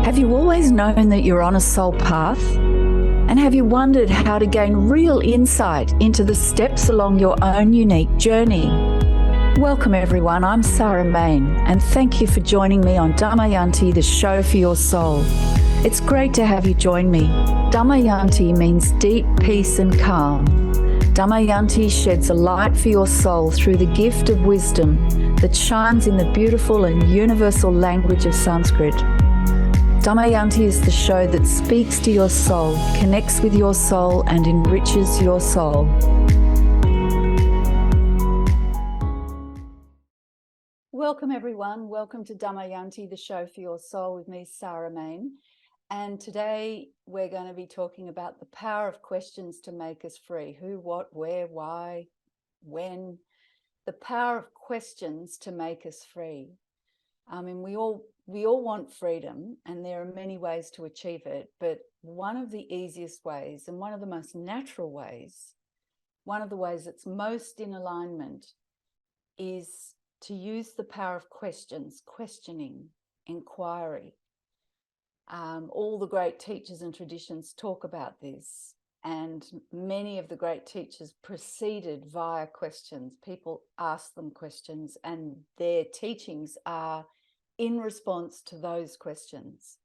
Have you always known that you're on a soul path? And have you wondered how to gain real insight into the steps along your own unique journey? Welcome everyone, I'm Sarah Main, and thank you for joining me on Damayanti, the show for your soul. It's great to have you join me. Damayanti means deep peace and calm. Damayanti sheds a light for your soul through the gift of wisdom that shines in the beautiful and universal language of Sanskrit. Damayanti is the show that speaks to your soul, connects with your soul, and enriches your soul. Welcome everyone. Welcome to Damayanti, the show for your soul with me, Sarah Main. And today we're going to be talking about the power of questions to make us free. Who, what, where, why, when. The power of questions to make us free. I mean, we all want freedom, and there are many ways to achieve it, but one of the easiest ways and one of the most natural ways, one of the ways that's most in alignment, is to use the power of questions, questioning, inquiry. All the great teachers and traditions talk about this, and many of the great teachers proceeded via questions. People ask them questions, and their teachings are in response to those questions.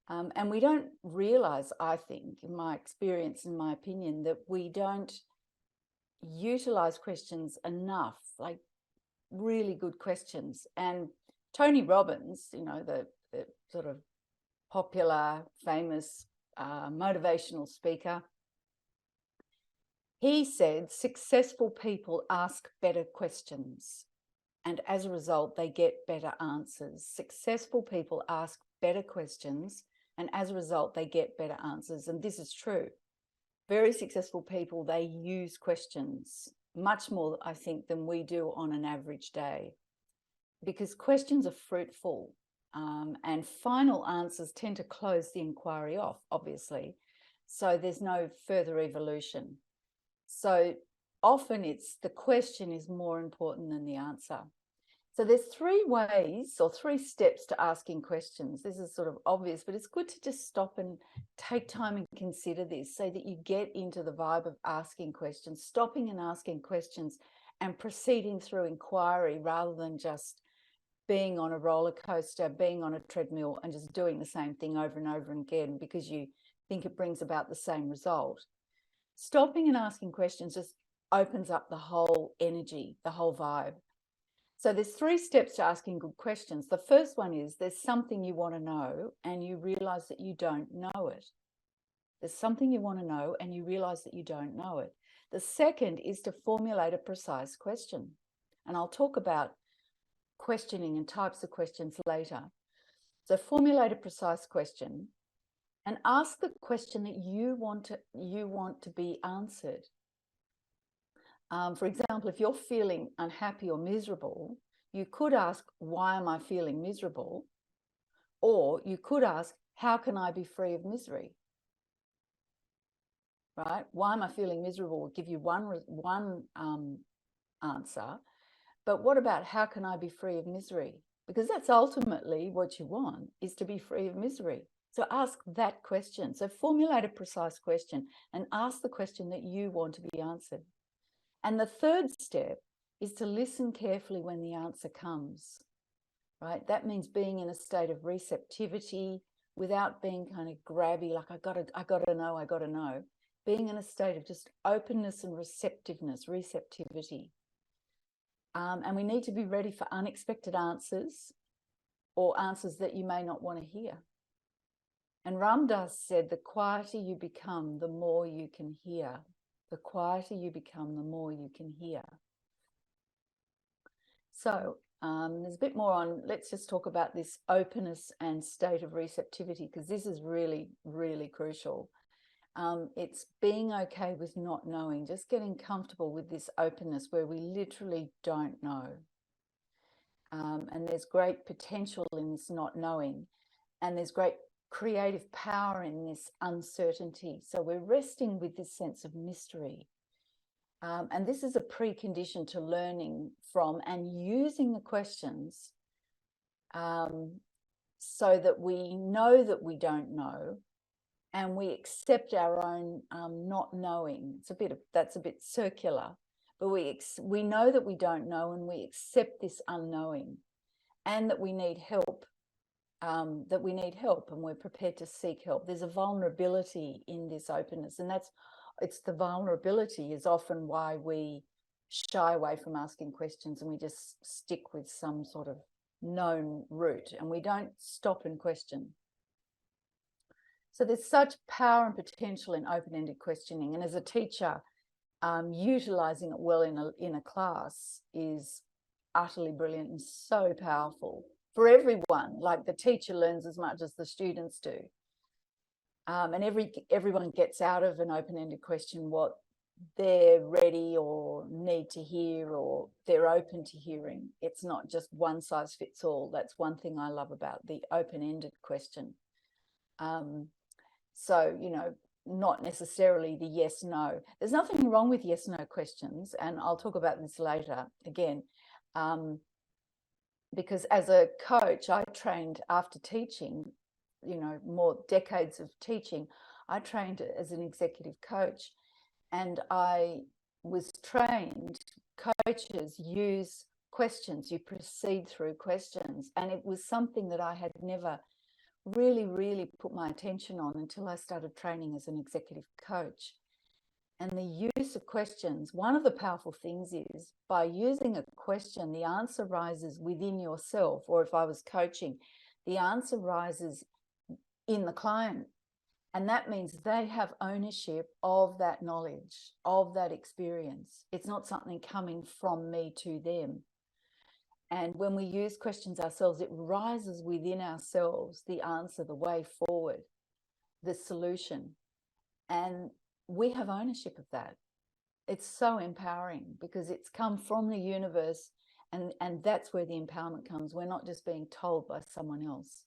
And we don't realize, I think, in my experience, in my opinion, that we don't utilize questions enough, like really good questions. And Tony Robbins, you know, the sort of popular, famous motivational speaker, he said, successful people ask better questions. And as a result, they get better answers. Successful people ask better questions, and as a result, they get better answers. And this is true. Very successful people, they use questions much more, I think, than we do on an average day, because questions are fruitful, and final answers tend to close the inquiry off, obviously. So there's no further evolution. So often it's the question is more important than the answer. So there's three ways or three steps to asking questions. This is sort of obvious, but it's good to just stop and take time and consider this so that you get into the vibe of asking questions, stopping and asking questions and proceeding through inquiry rather than just being on a roller coaster, being on a treadmill and just doing the same thing over and over again because you think it brings about the same result. Stopping and asking questions just opens up the whole energy, the whole vibe. So there's three steps to asking good questions. The first one is there's something you want to know and you realize that you don't know it. There's something you want to know and you realize that you don't know it. The second is to formulate a precise question. And I'll talk about questioning and types of questions later. So formulate a precise question and ask the question that you want to be answered. For example, if you're feeling unhappy or miserable, you could ask, why am I feeling miserable? Or you could ask, how can I be free of misery? Right? Why am I feeling miserable will give you one answer. But what about how can I be free of misery? Because that's ultimately what you want, is to be free of misery. So ask that question. So formulate a precise question and ask the question that you want to be answered. And the third step is to listen carefully when the answer comes, right? That means being in a state of receptivity without being kind of grabby, like I gotta know. Being in a state of just openness and receptivity. And we need to be ready for unexpected answers or answers that you may not want to hear. And Ram Dass said, the quieter you become, the more you can hear. The quieter you become, the more you can hear. So there's a bit more on, let's just talk about this openness and state of receptivity, because this is really, really crucial. It's being okay with not knowing, just getting comfortable with this openness where we literally don't know. And there's great potential in this not knowing. And there's great creative power in this uncertainty. So we're resting with this sense of mystery. And this is a precondition to learning from and using the questions so that we know that we don't know, and we accept our own not knowing. That's a bit circular, but we know that we don't know, and we accept this unknowing, and that we need help. And we're prepared to seek help. There's a vulnerability in this openness, and it's the vulnerability is often why we shy away from asking questions, and we just stick with some sort of known route, and we don't stop and question. So there's such power and potential in open-ended questioning, and as a teacher, utilizing it well in a class is utterly brilliant and so powerful for everyone. Like, the teacher learns as much as the students do. And everyone gets out of an open-ended question what they're ready or need to hear, or they're open to hearing. It's not just one size fits all. That's one thing I love about the open-ended question. So, not necessarily the yes, no. There's nothing wrong with yes, no questions. And I'll talk about this later again. Because as a coach, I trained after teaching, more decades of teaching, I trained as an executive coach, and I was trained, coaches use questions, you proceed through questions. And it was something that I had never really put my attention on until I started training as an executive coach. And the use of questions, one of the powerful things is, by using a question, the answer rises within yourself. Or if I was coaching, the answer rises in the client. And that means they have ownership of that knowledge, of that experience. It's not something coming from me to them. And when we use questions ourselves, it rises within ourselves, the answer, the way forward, the solution. And we have ownership of that. It's so empowering because it's come from the universe, and that's where the empowerment comes. We're not just being told by someone else.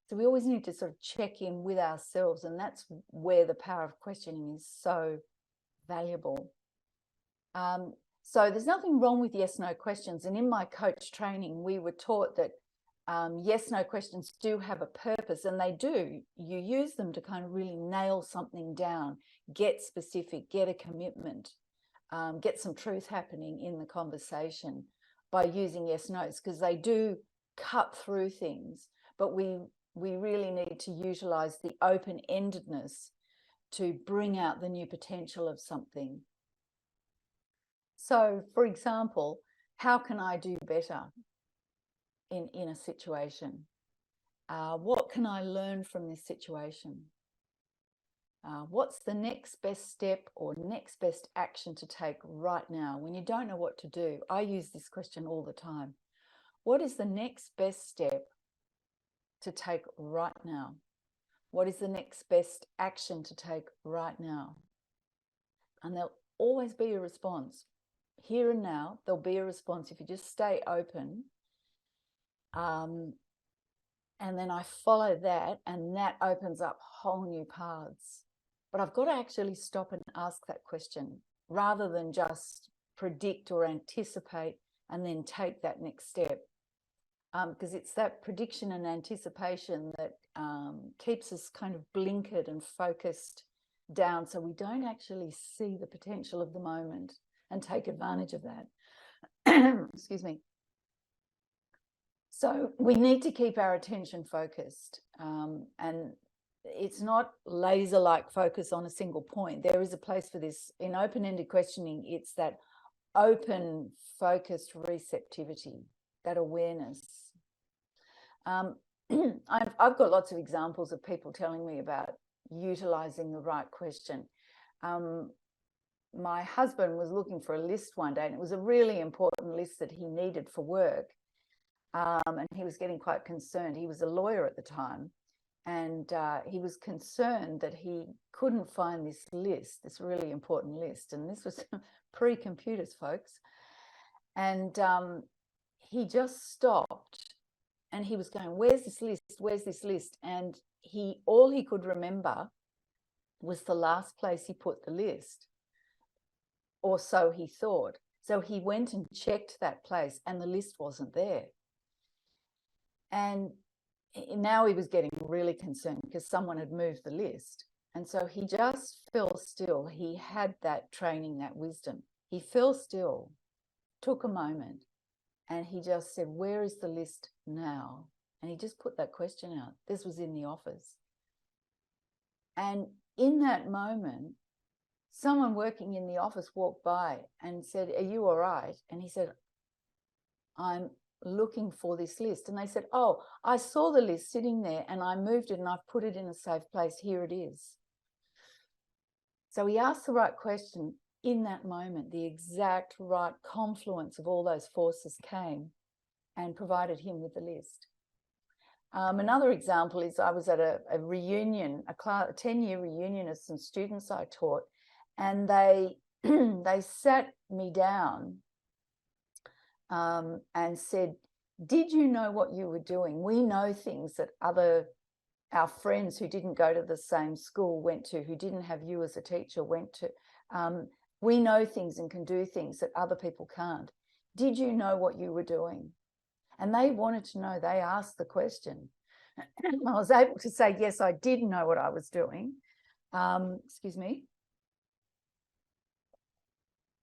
So we always need to sort of check in with ourselves, and that's where the power of questioning is so valuable. So there's nothing wrong with yes, no questions. And in my coach training, we were taught that yes, no questions do have a purpose, and they do. You use them to kind of really nail something down, get specific, get a commitment, get some truth happening in the conversation by using yes, no's, because they do cut through things. But we really need to utilize the open-endedness to bring out the new potential of something. So, for example, how can I do better in a situation? What can I learn from this situation? What's the next best step or next best action to take right now? When you don't know what to do, I use this question all the time. What is the next best step to take right now? What is the next best action to take right now? And there'll always be a response. Here and now, there'll be a response if you just stay open. And then I follow that, and that opens up whole new paths. But I've got to actually stop and ask that question rather than just predict or anticipate and then take that next step. Because it's that prediction and anticipation that keeps us kind of blinkered and focused down, so we don't actually see the potential of the moment and take advantage of that. Excuse me. So we need to keep our attention focused, and it's not laser-like focus on a single point. There is a place for this. In open-ended questioning, it's that open, focused receptivity, that awareness. I've got lots of examples of people telling me about utilizing the right question. My husband was looking for a list one day, and it was a really important list that he needed for work. And he was getting quite concerned. He was a lawyer at the time, and he was concerned that he couldn't find this list, this really important list. And this was pre-computers, folks. And he just stopped, and he was going, where's this list? Where's this list? And all he could remember was the last place he put the list, or so he thought. So he went and checked that place and the list wasn't there. And now he was getting really concerned because someone had moved the list. And so he just fell still. He had that training, that wisdom. He fell still, took a moment, and he just said, where is the list now? And he just put that question out. This was in the office. And in that moment, someone working in the office walked by and said, are you all right? And he said, I'm looking for this list. And they said, oh, I saw the list sitting there and I moved it and I've put it in a safe place. Here it is. So he asked the right question in that moment. The exact right confluence of all those forces came and provided him with the list. Another example is I was at a reunion, a 10-year reunion of some students I taught, and they sat me down and said, did you know what you were doing? We know things that our friends who didn't go to the same school went to, who didn't have you as a teacher went to. We know things and can do things that other people can't. Did you know what you were doing? And they wanted to know. They asked the question. I was able to say, yes, I did know what I was doing. Excuse me.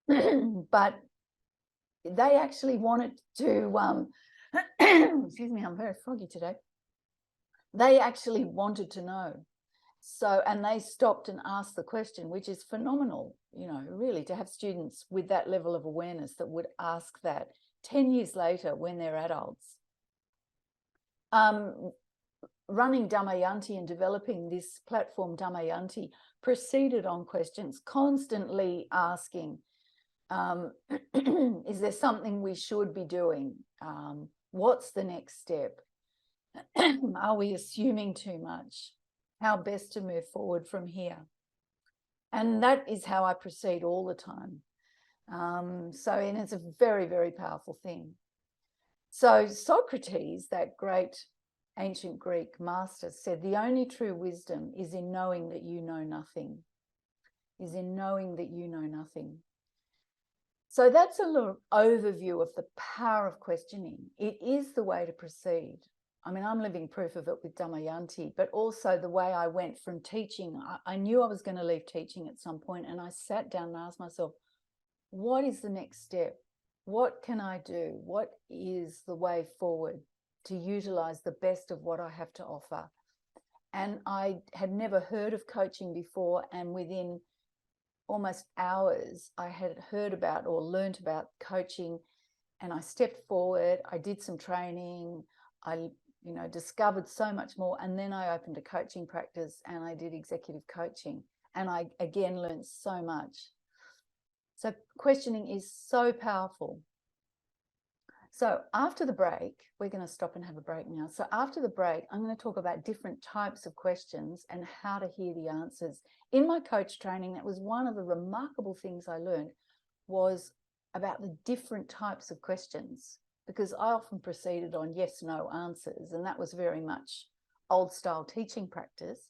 But they actually wanted to, excuse me, I'm very froggy today. They actually wanted to know. So, and they stopped and asked the question, which is phenomenal, you know, really, to have students with that level of awareness that would ask that 10 years later when they're adults. Running Damayanti and developing this platform Damayanti proceeded on questions, constantly asking, is there something we should be doing? What's the next step? Are we assuming too much? How best to move forward from here? And that is how I proceed all the time. And it's a very, very powerful thing. So Socrates, that great ancient Greek master, said the only true wisdom is in knowing that you know nothing, is in knowing that you know nothing. So that's a little overview of the power of questioning. It is the way to proceed. I mean, I'm living proof of it with Damayanti, but also the way I went from teaching. I knew I was going to leave teaching at some point, and I sat down and asked myself, what is the next step? What can I do? What is the way forward to utilize the best of what I have to offer? And I had never heard of coaching before, and within almost hours, I had heard about or learned about coaching, and I stepped forward. I did some training. I discovered so much more. And then I opened a coaching practice and I did executive coaching. And I, again, learned so much. So questioning is so powerful. So after the break, we're going to stop and have a break now. So after the break, I'm going to talk about different types of questions and how to hear the answers. In my coach training, that was one of the remarkable things I learned, was about the different types of questions, because I often proceeded on yes, no answers, and that was very much old style teaching practice.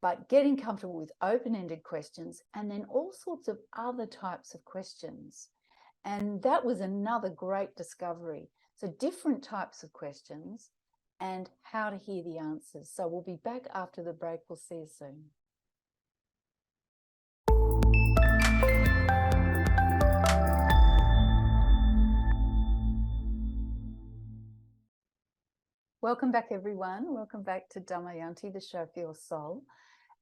But getting comfortable with open-ended questions and then all sorts of other types of questions. And that was another great discovery. So different types of questions and how to hear the answers. So we'll be back after the break. We'll see you soon. Welcome back, everyone. Welcome back to Damayanti, the show for your soul.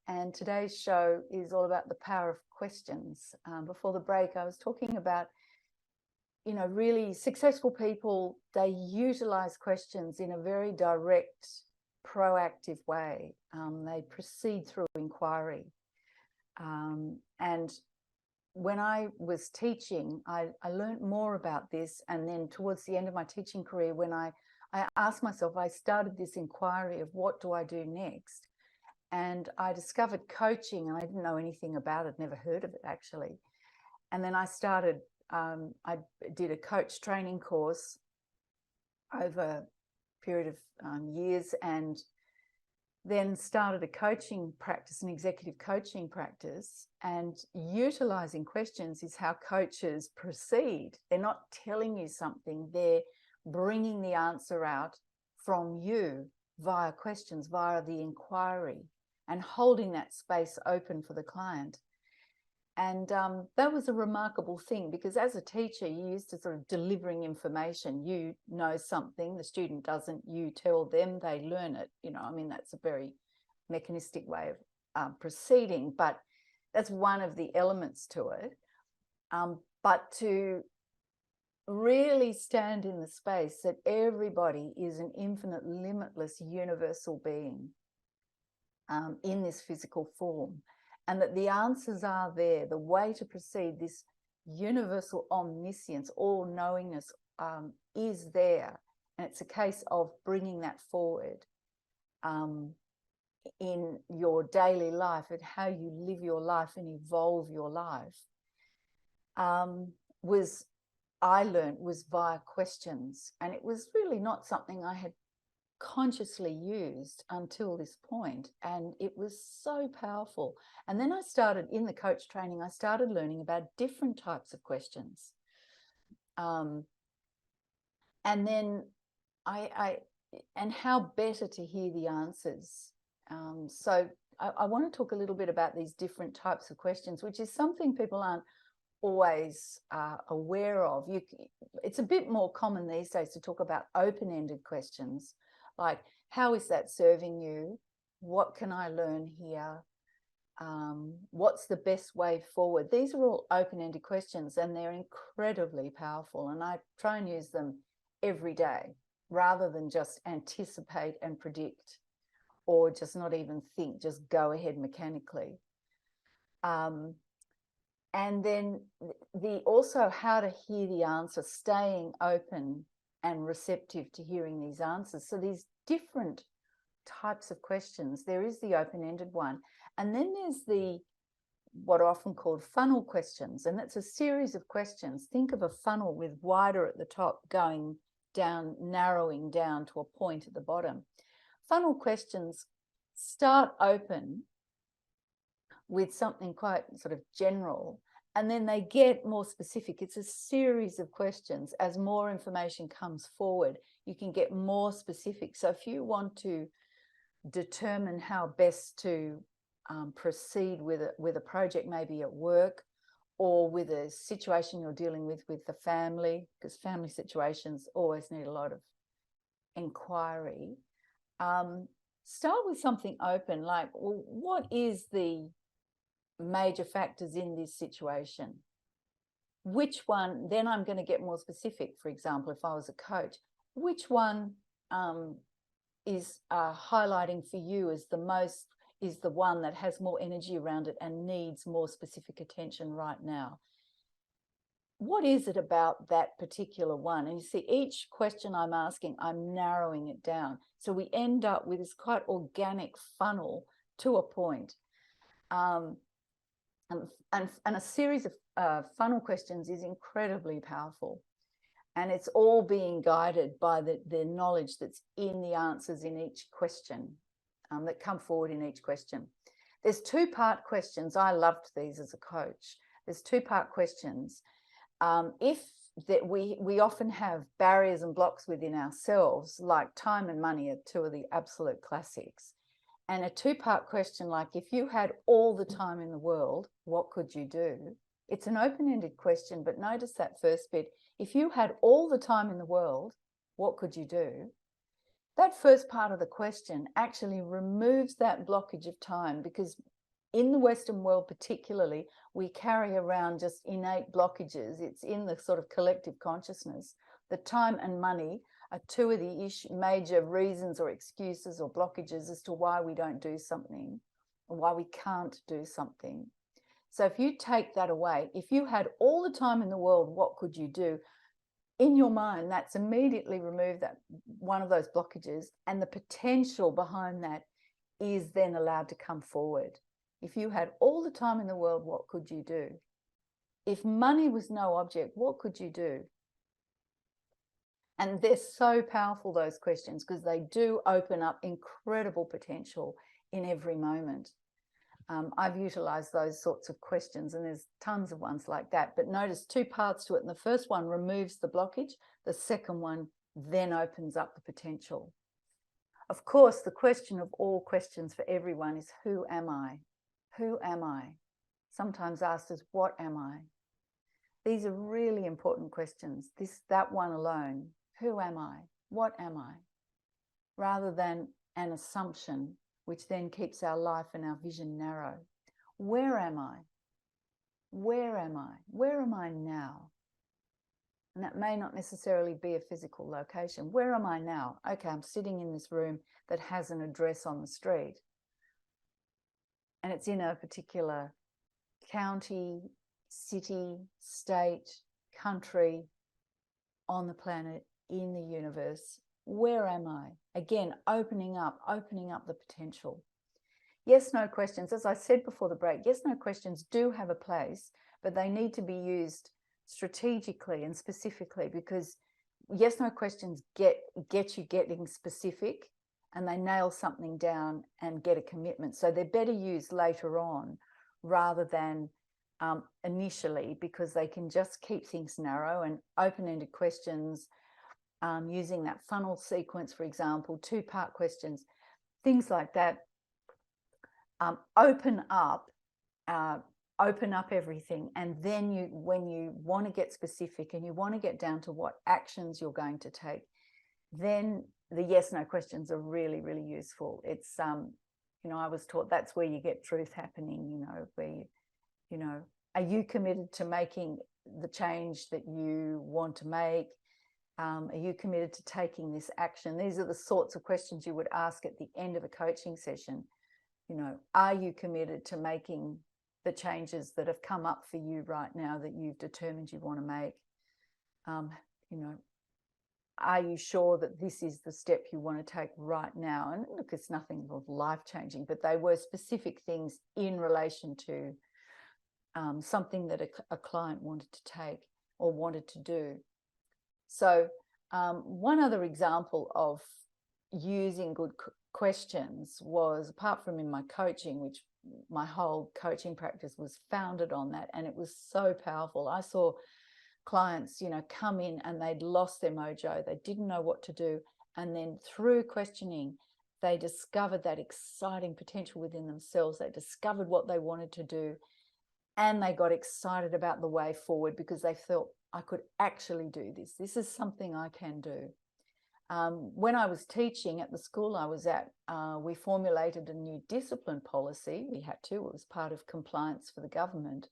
And today's show is all about the power of questions. Before the break, I was talking about, really successful people, they utilize questions in a very direct, proactive way. They proceed through inquiry. And when I was teaching, I learned more about this. And then towards the end of my teaching career, when I asked myself, I started this inquiry of what do I do next? And I discovered coaching, and I didn't know anything about it, never heard of it actually. And then I started, I did a coach training course over a period of years, and then started a coaching practice, an executive coaching practice, and utilizing questions is how coaches proceed. They're not telling you something, they're bringing the answer out from you via questions, via the inquiry, and holding that space open for the client. And that was a remarkable thing, because as a teacher, you're used to sort of delivering information. You know something, the student doesn't, you tell them, they learn it. You know, I mean, that's a very mechanistic way of proceeding, but that's one of the elements to it. But to really stand in the space that everybody is an infinite, limitless, universal being in this physical form, and that the answers are there, the way to proceed, this universal omniscience, all-knowingness is there. And it's a case of bringing that forward in your daily life, and how you live your life and evolve your life, I learned was via questions. And it was really not something I had consciously used until this point, and it was so powerful. And then I started, in the coach training, I started learning about different types of questions, and then and how better to hear the answers. So I want to talk a little bit about these different types of questions, which is something people aren't always aware of. It's a bit more common these days to talk about open-ended questions, like, how is that serving you? What can I learn here? What's the best way forward? These are all open-ended questions, and they're incredibly powerful. And I try and use them every day, rather than just anticipate and predict, or just not even think, just go ahead mechanically. And then also how to hear the answer, staying open and receptive to hearing these answers. So these different types of questions. There is the open-ended one, and then there's what are often called funnel questions, and that's a series of questions. Think of a funnel with wider at the top, going down, narrowing down to a point at the bottom. Funnel questions start open with something quite sort of general, and then they get more specific. It's a series of questions. As more information comes forward, you can get more specific. So if you want to determine how best to proceed with a project, maybe at work, or with a situation you're dealing with the family, because family situations always need a lot of inquiry, start with something open, like, well, what is the major factors in this situation? Which one, then I'm going to get more specific. For example, if I was a coach, which one is highlighting for you as is the one that has more energy around it and needs more specific attention right now? What is it about that particular one? And you see, each question I'm asking, I'm narrowing it down. So we end up with this quite organic funnel to a point. And a series of funnel questions is incredibly powerful. And it's all being guided by the knowledge that's in the answers in each question, that come forward in each question. There's two-part questions. I loved these as a coach. There's two-part questions. We often have barriers and blocks within ourselves, like time and money are two of the absolute classics. And a two-part question, like, if you had all the time in the world, what could you do? It's an open-ended question, but notice that first bit. If you had all the time in the world, what could you do? That first part of the question actually removes that blockage of time, because in the Western world particularly, we carry around just innate blockages. It's in the sort of collective consciousness. The time and money are two of the major reasons or excuses or blockages as to why we don't do something, or why we can't do something. So if you take that away, if you had all the time in the world, what could you do? In your mind, that's immediately removed that one of those blockages, and the potential behind that is then allowed to come forward. If you had all the time in the world, what could you do? If money was no object, what could you do? And they're so powerful, those questions, because they do open up incredible potential in every moment. I've utilized those sorts of questions, and there's tons of ones like that. But notice 2 parts to it. And the first one removes the blockage. The second one then opens up the potential. Of course, the question of all questions for everyone is, who am I? Who am I? Sometimes asked as, what am I? These are really important questions. That one alone, who am I? What am I? Rather than an assumption, which then keeps our life and our vision narrow. Where am I? Where am I? Where am I now? And that may not necessarily be a physical location. Where am I now? Okay, I'm sitting in this room that has an address on the street. And it's in a particular county, city, state, country, on the planet, in the universe. Where am I? Again, opening up the potential. Yes, no questions. As I said before the break, yes, no questions do have a place, but they need to be used strategically and specifically, because yes, no questions get you getting specific, and they nail something down and get a commitment. So they're better used later on rather than initially, because they can just keep things narrow. And open-ended questions, using that funnel sequence, for example, 2-part questions, things like that, open up everything. And then when you want to get specific and you want to get down to what actions you're going to take, then the yes no questions are really, really useful. It's I was taught that's where you get truth happening, where are you committed to making the change that you want to make? Are you committed to taking this action? These are the sorts of questions you would ask at the end of a coaching session. Are you committed to making the changes that have come up for you right now that you've determined you want to make? Are you sure that this is the step you want to take right now? And look, it's nothing life-changing, but they were specific things in relation to something that a client wanted to take or wanted to do. So one other example of using good questions was, apart from in my coaching, which my whole coaching practice was founded on that, and it was so powerful. I saw clients, come in and they'd lost their mojo. They didn't know what to do. And then through questioning, they discovered that exciting potential within themselves. They discovered what they wanted to do. And they got excited about the way forward, because they felt, I could actually do this. This is something I can do. When I was teaching at the school I was at, we formulated a new discipline policy. We had to. It was part of compliance for the government.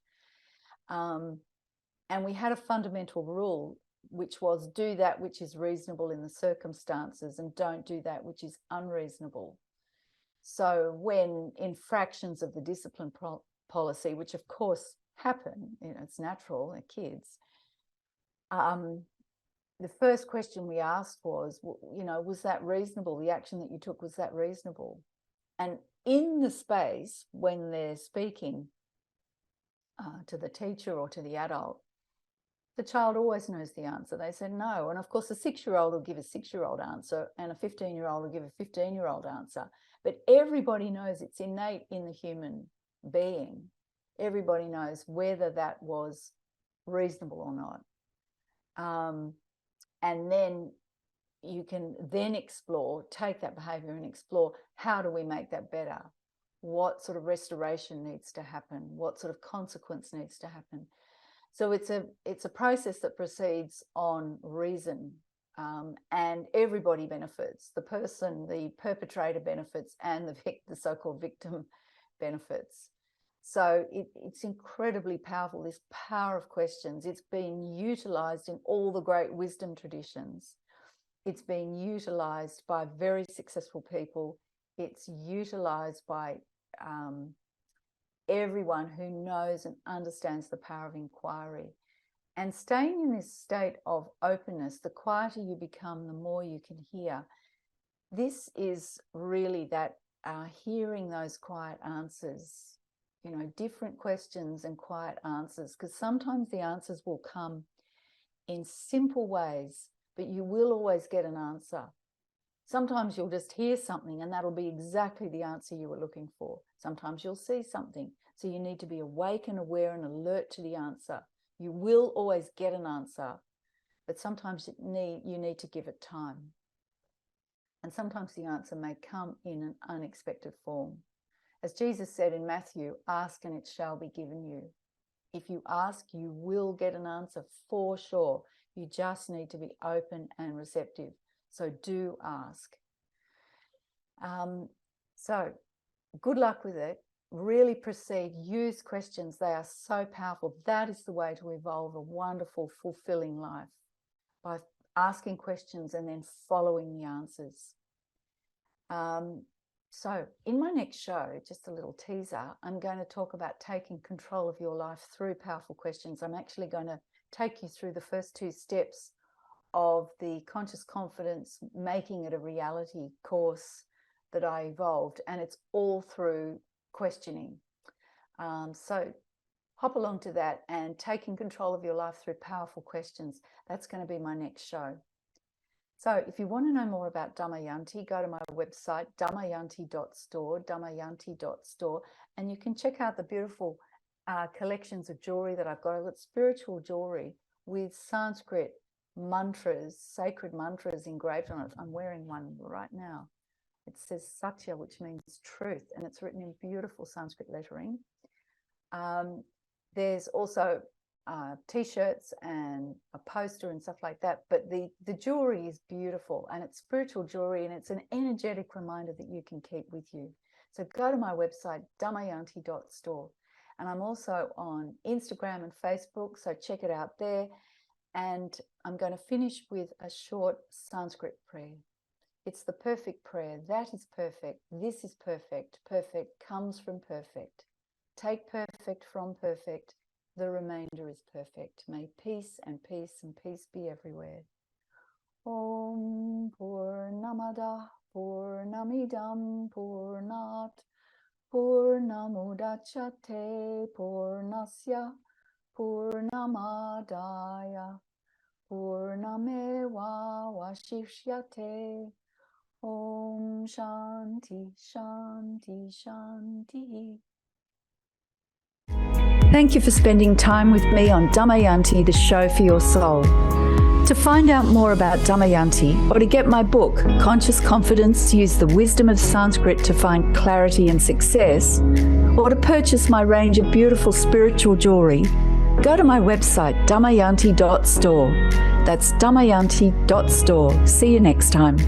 And we had a fundamental rule, which was, do that which is reasonable in the circumstances and don't do that which is unreasonable. So when infractions of the discipline policy, which of course happen, it's natural, they're kids, the first question we asked was, was that reasonable? The action that you took, was that reasonable? And in the space, when they're speaking to the teacher or to the adult, the child always knows the answer. They said no. And of course, a 6-year-old will give a 6-year-old answer, and a 15-year-old will give a 15-year-old answer. But everybody knows, it's innate in the human being. Everybody knows whether that was reasonable or not. And then you can then take that behavior and explore, how do we make that better? What sort of restoration needs to happen? What sort of consequence needs to happen? So it's a process that proceeds on reason, and everybody benefits. The person, the perpetrator benefits, and the so-called victim benefits. So it's incredibly powerful, this power of questions. It's been utilized in all the great wisdom traditions. It's been utilized by very successful people. It's utilized by everyone who knows and understands the power of inquiry. And staying in this state of openness, the quieter you become, the more you can hear. This is really that hearing those quiet answers, different questions and quiet answers, because sometimes the answers will come in simple ways but you will always get an answer. Sometimes you'll just hear something and that'll be exactly the answer you were looking for. Sometimes you'll see something. So you need to be awake and aware and alert to the answer. You will always get an answer, but sometimes you need to give it time. And sometimes the answer may come in an unexpected form. As Jesus said in Matthew, ask and it shall be given you. If you ask, you will get an answer for sure. You just need to be open and receptive. So do ask. So good luck with it. Really proceed. Use questions. They are so powerful. That is the way to evolve a wonderful, fulfilling life, by asking questions and then following the answers. So in my next show, just a little teaser, I'm going to talk about taking control of your life through powerful questions. I'm actually going to take you through the first 2 steps of the Conscious Confidence Making It a Reality course that I evolved, and it's all through questioning. So hop along to that, and taking control of your life through powerful questions. That's going to be my next show. So if you want to know more about Damayanti, go to my website, damayanti.store, damayanti.store, and you can check out the beautiful collections of jewelry that I've got. I've got spiritual jewelry with Sanskrit mantras, sacred mantras engraved on it. I'm wearing one right now. It says Satya, which means truth, and it's written in beautiful Sanskrit lettering. There's also t-shirts and a poster and stuff like that, but the jewelry is beautiful, and it's spiritual jewelry, and it's an energetic reminder that you can keep with you. So go to my website, damayanti.store, and I'm also on Instagram and Facebook, so check it out there. And I'm going to finish with a short Sanskrit prayer. It's the perfect prayer. That is perfect. This is perfect. Perfect comes from perfect. Take perfect from perfect. The remainder is perfect. May peace and peace and peace be everywhere. Om Purnamada Purnamidam Purnat Purnamudachyate Purnasya Purnamadaya Purnameva Vashishyate. Om Shanti Shanti Shanti. Thank you for spending time with me on Damayanti, the show for your soul. To find out more about Damayanti, or to get my book, Conscious Confidence, Use the Wisdom of Sanskrit to Find Clarity and Success, or to purchase my range of beautiful spiritual jewelry, go to my website, damayanti.store. That's damayanti.store. See you next time.